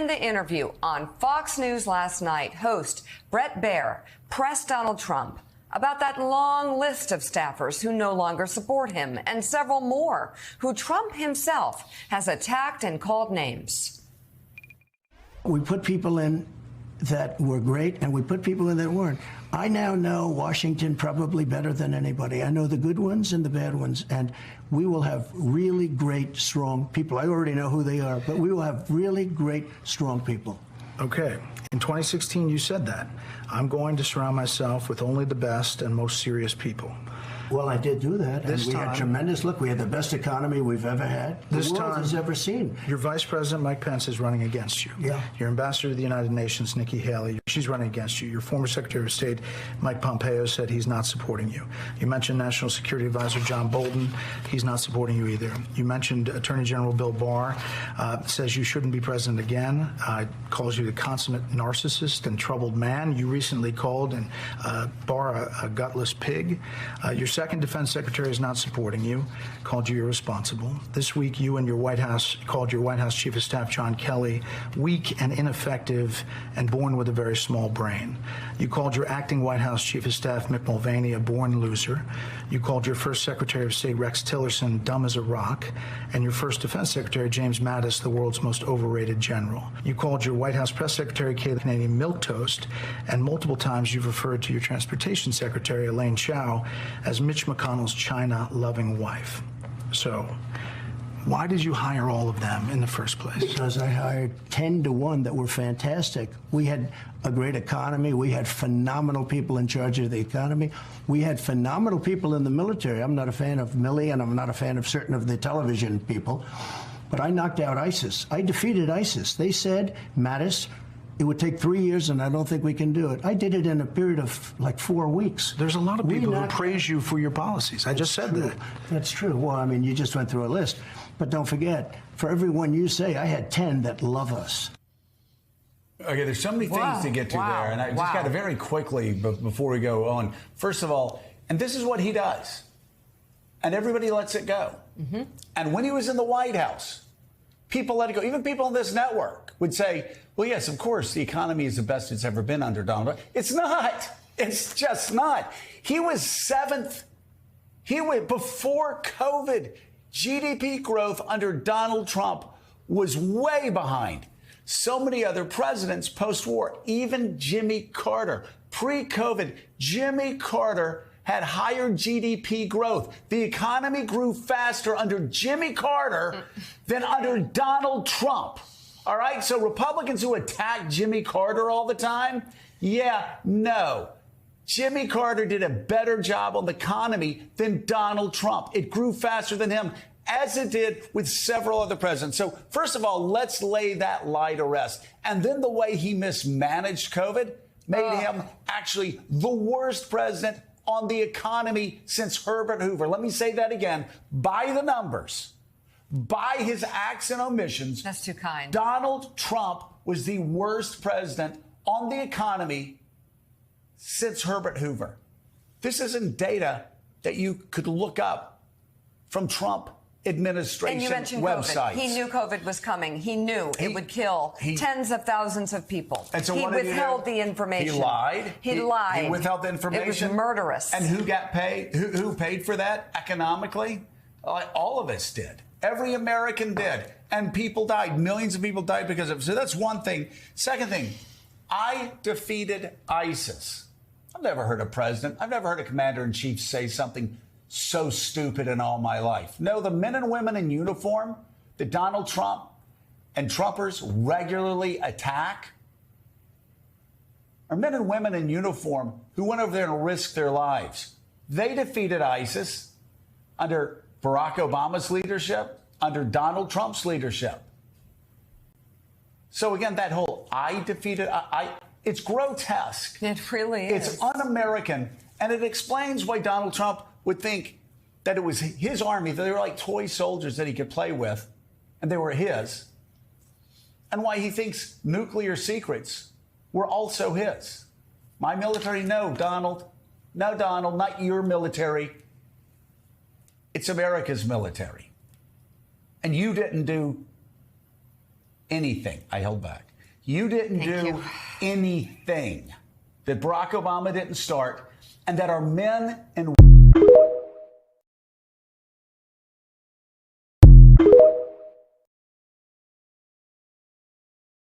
In the interview on Fox News last night, host Bret Baier pressed Donald Trump about that long list of staffers who no longer support him and several more who Trump himself has attacked and called names. We put people in that were great, and we put people in that weren't. I now know Washington probably better than anybody. I know the good ones and the bad ones, and we will have really great, strong people. I already know who they are, but we will have really great, strong people. Okay. In 2016, you said that. I'm going to surround myself with only the best and most serious people. Well, I did do that. This and we time, had tremendous. Look, we had the best economy we've ever had. This the world time has ever seen. Your Vice President, Mike Pence, is running against you. Yeah. Your Ambassador to the United Nations, Nikki Haley, she's running against you. Your former Secretary of State, Mike Pompeo, said he's not supporting you. You mentioned National Security Advisor John Bolton. He's not supporting you either. You mentioned Attorney General Bill Barr, says you shouldn't be president again, calls you the consummate narcissist and troubled man. You recently called Barr a gutless pig. Your second Defense Secretary is not supporting you, called you irresponsible. This week, you and your White House called your White House Chief of Staff, John Kelly, weak and ineffective and born with a very small brain. You called your acting White House Chief of Staff, Mick Mulvaney, a born loser. You called your first Secretary of State, Rex Tillerson, dumb as a rock, and your first Defense Secretary, James Mattis, the world's most overrated general. You called your White House Press Secretary, Kayleigh Canadian, milquetoast, and multiple times you've referred to your Transportation Secretary, Elaine Chao, as Mitch McConnell's China-loving wife. So, why did you hire all of them in the first place? Because I hired 10 to 1 that were fantastic. We had a great economy. We had phenomenal people in charge of the economy. We had phenomenal people in the military. I'm not a fan of Milley, and I'm not a fan of certain of the television people. But I knocked out ISIS. I defeated ISIS. They said, Mattis, it would take 3 years, and I don't think we can do it. I did it in a period of like 4 weeks. There's a lot of people who praise you for your policies. I just said that. That's true. Well, I mean, you just went through a list. But don't forget, for every one you say, I had 10 that love us. Okay, there's so many things to get to there, and I just got to very quickly, before we go on. First of all, and this is what he does, and everybody lets it go. Mm-hmm. And when he was in the White House, people let it go. Even people on this network would say, well, yes, of course, the economy is the best it's ever been under Donald Trump. It's not. It's just not. He was 7th. Before COVID, GDP growth under Donald Trump was way behind so many other presidents post-war. Even Jimmy Carter, pre-COVID, Jimmy Carter had higher GDP growth. The economy grew faster under Jimmy Carter than under Donald Trump. All right? So Republicans who attack Jimmy Carter all the time, no. Jimmy Carter did a better job on the economy than Donald Trump. It grew faster than him, as it did with several other presidents. So first of all, let's lay that lie to rest. And then the way he mismanaged COVID made him actually the worst president on the economy since Herbert Hoover. Let me say that again. By the numbers, by his acts and omissions, that's too kind. Donald Trump was the worst president on the economy since Herbert Hoover. This isn't data that you could look up from Trump administration and you mentioned websites. COVID. He knew COVID was coming. He knew it would kill tens of thousands of people. And so he what withheld the information. He lied. He lied. He withheld the information. It was murderous. And who got paid? Who paid for that economically? All of us did. Every American did. And people died. Millions of people died because of it. So that's one thing. Second thing, I defeated ISIS. I've never heard a president, I've never heard a commander-in-chief say something so stupid in all my life. No, the men and women in uniform that Donald Trump and Trumpers regularly attack are men and women in uniform who went over there and risked their lives. They defeated ISIS under Barack Obama's leadership, under Donald Trump's leadership. So again, that whole it's grotesque. It really is. It's un-American, and it explains why Donald Trump would think that it was his army, that they were like toy soldiers that he could play with, and they were his, and why he thinks nuclear secrets were also his. My military? No, Donald. No, Donald, not your military. It's America's military. And you didn't do anything. I held back. You didn't Thank do you. anything that Barack Obama didn't start, and that our men and